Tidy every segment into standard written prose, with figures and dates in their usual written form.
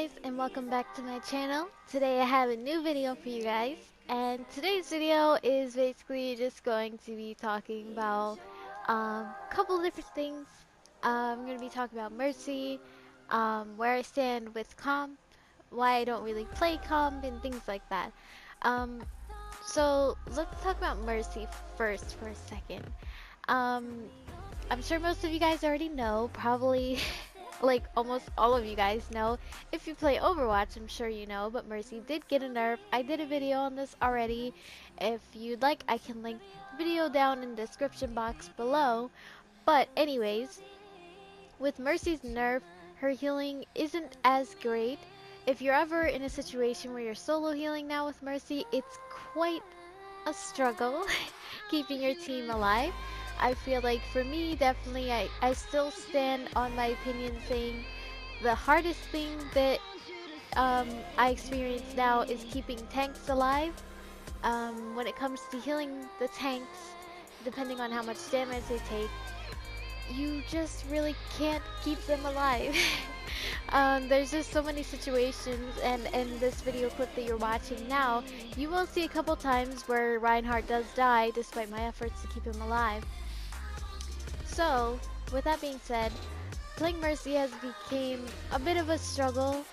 guys, and welcome back to my channel. Today I have a new video for you guys, and today's video is basically just going to be talking about a couple different things. I'm going to be talking about Mercy, where I stand with comp, why I don't really play comp, and things like that. Um, so let's talk about Mercy first for a second. Um, I'm sure most of you guys already know, probably like almost all of you guys know. If you play Overwatch, I'm sure you know, but Mercy did get a nerf. I did a video on this already. If you'd like, I can link the video down in the description box below. But anyways, with Mercy's nerf, her healing isn't as great. If you're ever in a situation where you're solo healing now with Mercy, it's quite a struggle keeping your team alive. I feel like for me, definitely, I still stand on my opinion saying the hardest thing that I experience now is keeping tanks alive. When it comes to healing the tanks, depending on how much damage they take, you just really can't keep them alive. There's just so many situations, and in this video clip that you're watching now, you will see a couple times where Reinhardt does die despite my efforts to keep him alive. So, with that being said, playing Mercy has become a bit of a struggle,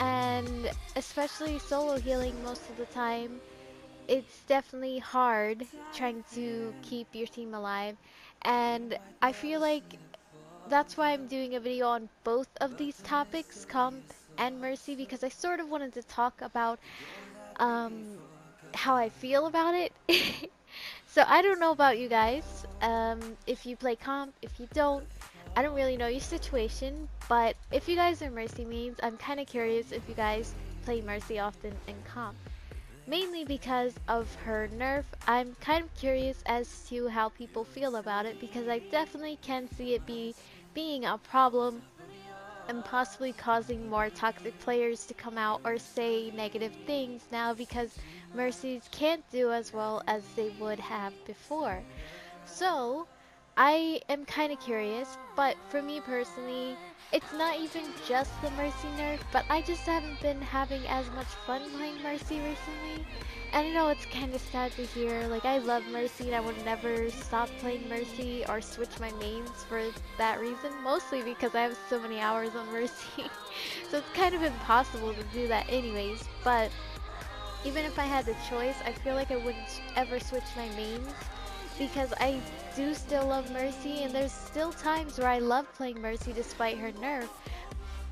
and especially solo healing most of the time, it's definitely hard trying to keep your team alive. And I feel like that's why I'm doing a video on both of these topics, comp and Mercy, because I sort of wanted to talk about um, how I feel about it. So I don't know about you guys, if you play comp, if you don't, I don't really know your situation, but if you guys are Mercy mains, I'm kind of curious if you guys play Mercy often in comp. Mainly because of her nerf, I'm kind of curious as to how people feel about it, because I definitely can see it being a problem and possibly causing more toxic players to come out or say negative things now because Mercies can't do as well as they would have before. So, I am kind of curious, but for me personally, it's not even just the Mercy nerf, but I just haven't been having as much fun playing Mercy recently. And I know it's kind of sad to hear, like I love Mercy and I would never stop playing Mercy or switch my mains for that reason, mostly because I have so many hours on Mercy. So it's kind of impossible to do that anyways, but even if I had the choice, I feel like I wouldn't ever switch my mains because I do still love Mercy, and there's still times where I love playing Mercy despite her nerf,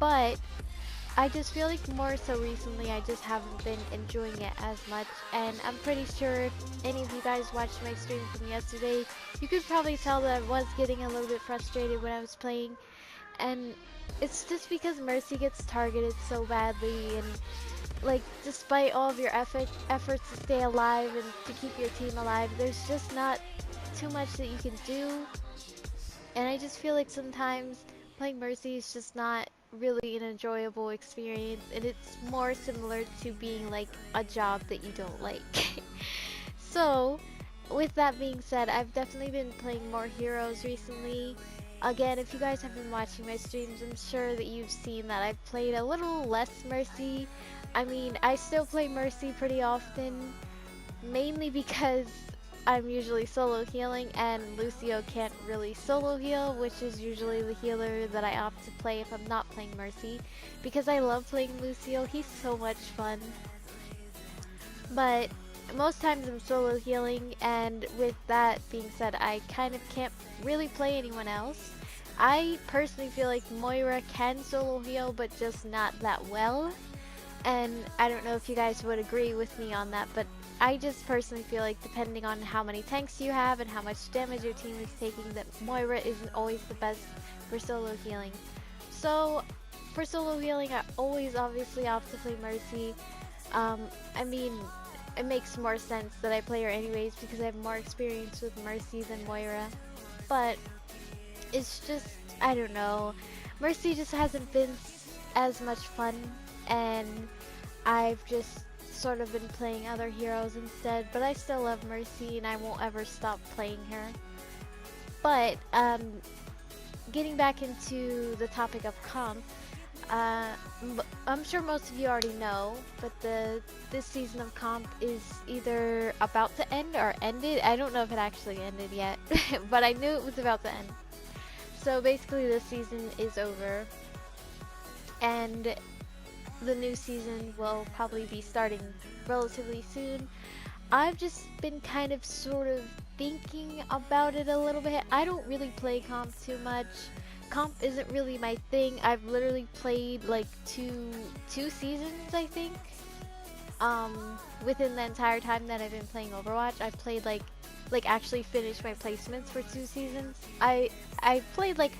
but I just feel like more so recently I just haven't been enjoying it as much, and I'm pretty sure if any of you guys watched my stream from yesterday, you could probably tell that I was getting a little bit frustrated when I was playing, and it's just because Mercy gets targeted so badly, and like despite all of your efforts to stay alive and to keep your team alive, there's just not too much that you can do, and I just feel like sometimes playing Mercy is just not really an enjoyable experience, and it's more similar to being like a job that you don't like. So with that being said, I've definitely been playing more heroes recently. Again, if you guys have been watching my streams, I'm sure that you've seen that I've played a little less Mercy. I mean, I still play Mercy pretty often, mainly because I'm usually solo healing and Lucio can't really solo heal, which is usually the healer that I opt to play if I'm not playing Mercy, because I love playing Lucio. He's so much fun. But most times I'm solo healing, and with that being said, I kind of can't really play anyone else. I personally feel like Moira can solo heal, but just not that well. And I don't know if you guys would agree with me on that, but I just personally feel like depending on how many tanks you have and how much damage your team is taking, that Moira isn't always the best for solo healing. So for solo healing, I always obviously opt to play Mercy. I mean, it makes more sense that I play her anyways because I have more experience with Mercy than Moira. But it's just, I don't know, Mercy just hasn't been as much fun, and I've just sort of been playing other heroes instead, but I still love Mercy and I won't ever stop playing her. But getting back into the topic of comp, Uh, I'm sure most of you already know, but this season of comp is either about to end or ended. I don't know if it actually ended yet, but I knew it was about to end. So basically, this season is over, and the new season will probably be starting relatively soon. I've just been kind of sort of thinking about it a little bit. I don't really play comp too much. Comp isn't really my thing. I've literally played like two seasons, I think. Within the entire time that I've been playing Overwatch, I've played like actually finished my placements for 2 seasons. I played like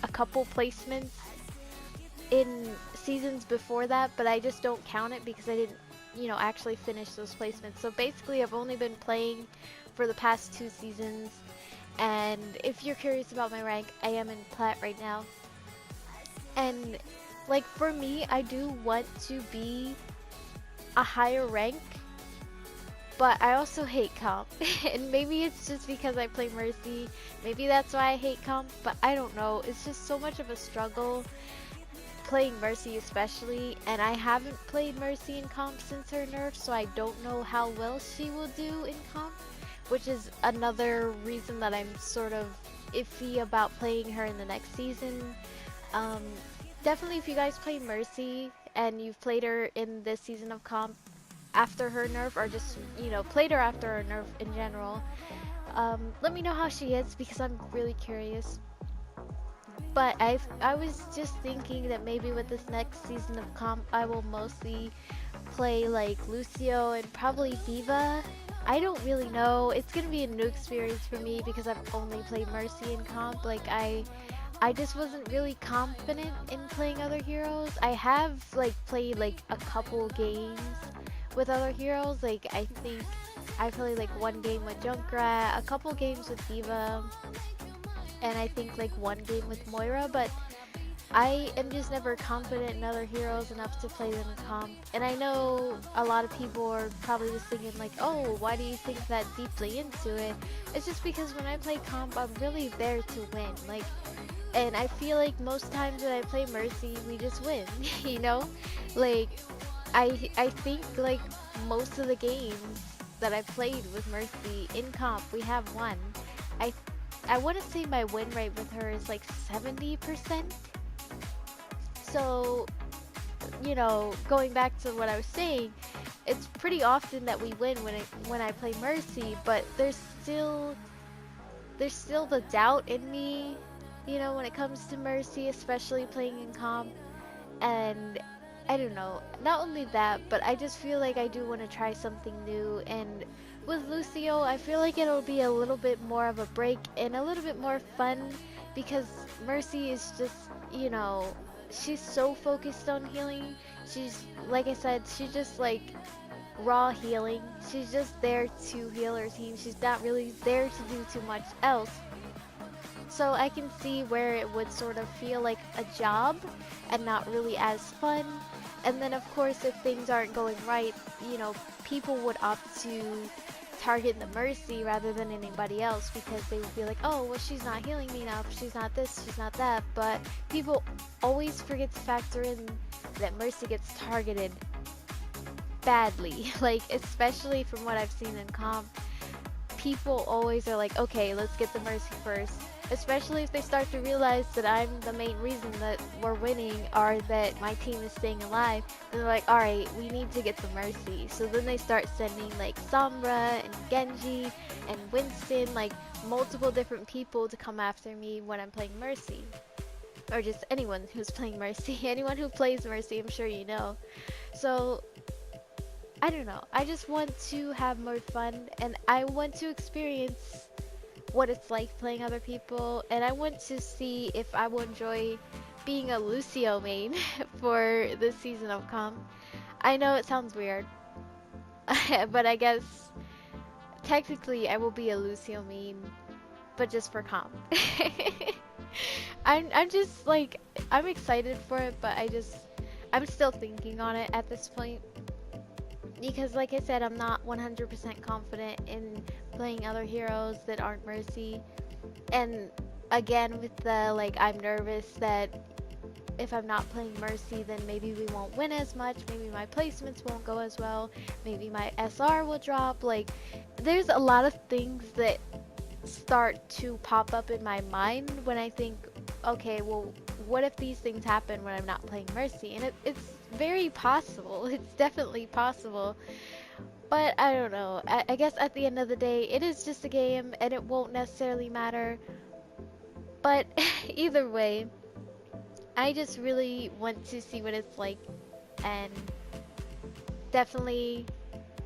a couple placements in seasons before that, but I just don't count it because I didn't, actually finish those placements. So basically, I've only been playing for the past 2 seasons. And if you're curious about my rank, I am in plat right now. And like for me, I do want to be a higher rank, but I also hate comp. And maybe it's just because I play Mercy. Maybe that's why I hate comp, but I don't know. It's just so much of a struggle playing Mercy especially, and I haven't played Mercy in comp since her nerf, so I don't know how well she will do in comp, which is another reason that I'm sort of iffy about playing her in the next season. Definitely if you guys play Mercy and you've played her in this season of comp after her nerf, or just, played her after her nerf in general, let me know how she is because I'm really curious. But I was just thinking that maybe with this next season of comp, I will mostly play like Lucio and probably Diva. I don't really know. It's gonna be a new experience for me because I've only played Mercy in comp. Like I just wasn't really confident in playing other heroes. I have like played like a couple games with other heroes. Like I think I played like one game with Junkrat, a couple games with Diva, and I think like one game with Moira, but I am just never confident in other heroes enough to play them in comp. And I know a lot of people are probably just thinking like, oh, why do you think that deeply into it? It's just because when I play comp, I'm really there to win. Like, and I feel like most times when I play Mercy, we just win, you know? Like, I think like most of the games that I played with Mercy in comp, we have won. I I wouldn't say my win rate with her is like 70%. So, going back to what I was saying, it's pretty often that we win when I play Mercy, but there's still the doubt in me, when it comes to Mercy, especially playing in comp. And I don't know, not only that, but I just feel like I do want to try something new. And with Lucio, I feel like it'll be a little bit more of a break and a little bit more fun because Mercy is just, she's so focused on healing. She's, like I said, she's just like raw healing. She's just there to heal her team. She's not really there to do too much else. So I can see where it would sort of feel like a job and not really as fun. And then of course if things aren't going right, people would opt to target the Mercy rather than anybody else because they would be like, oh, well, she's not healing me enough, she's not this, she's not that. But people always forget to factor in that Mercy gets targeted badly. Like, especially from what I've seen in comp, people always are like, okay, let's get the Mercy first. Especially if they start to realize that I'm the main reason that we're winning or that my team is staying alive. Then they're like, alright, we need to get the Mercy. So then they start sending like Sombra and Genji and Winston, like multiple different people to come after me when I'm playing Mercy. Or just anyone who's playing Mercy. Anyone who plays Mercy, I'm sure you know. So I don't know. I just want to have more fun and I want to experience what it's like playing other people, and I want to see if I will enjoy being a Lucio main for this season of comp. I know it sounds weird, but I guess technically I will be a Lucio main, but just for comp. I'm just like, I'm excited for it, but I'm still thinking on it at this point. Because like I said, I'm not 100% confident in playing other heroes that aren't Mercy. And again, with the like, I'm nervous that if I'm not playing Mercy, then maybe we won't win as much, maybe my placements won't go as well, maybe my SR will drop. Like, there's a lot of things that start to pop up in my mind when I think, okay, well, what if these things happen when I'm not playing Mercy? And it's very possible. It's definitely possible. But I don't know. I guess at the end of the day, it is just a game and it won't necessarily matter. But either way, I just really want to see what it's like and definitely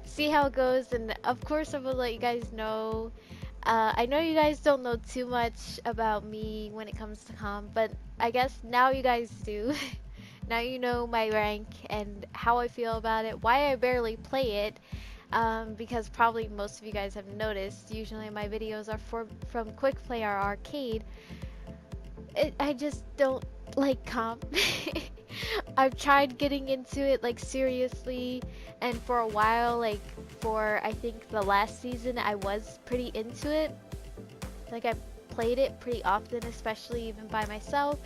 see how it goes. And of course, I will let you guys know. I know you guys don't know too much about me when it comes to comp, but I guess now you guys do. Now you know my rank and how I feel about it, why I barely play it, because probably most of you guys have noticed, usually my videos are from Quick Play or Arcade. I just don't like comp. I've tried getting into it like seriously, and for a while, like for I think the last season, I was pretty into it. Like I played it pretty often, especially even by myself.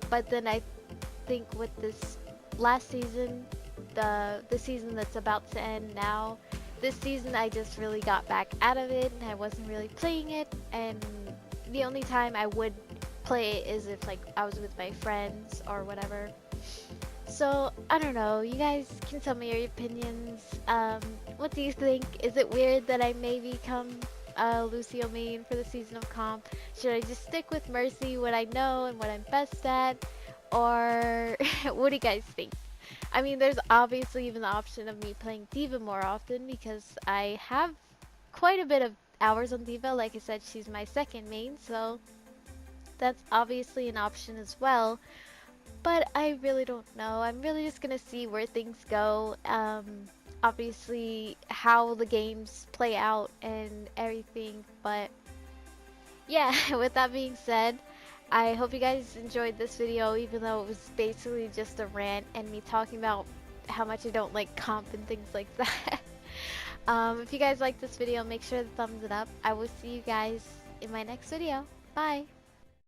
But then I think with this last season, the season that's about to end now, this season I just really got back out of it and I wasn't really playing it, and the only time I would play it is if like I was with my friends or whatever. So I don't know, you guys can tell me your opinions. What do you think? Is it weird that I may become Lucio main for the season of comp? Should I just stick with Mercy, what I know and what I'm best at? Or what do you guys think? I mean, there's obviously even the option of me playing Diva more often because I have quite a bit of hours on Diva. Like I said, she's my second main, so that's obviously an option as well. But I really don't know. I'm really just gonna see where things go. Obviously, how the games play out and everything. But yeah, with that being said, I hope you guys enjoyed this video, even though it was basically just a rant and me talking about how much I don't like comp and things like that. If you guys like this video, make sure to thumbs it up. I will see you guys in my next video. Bye!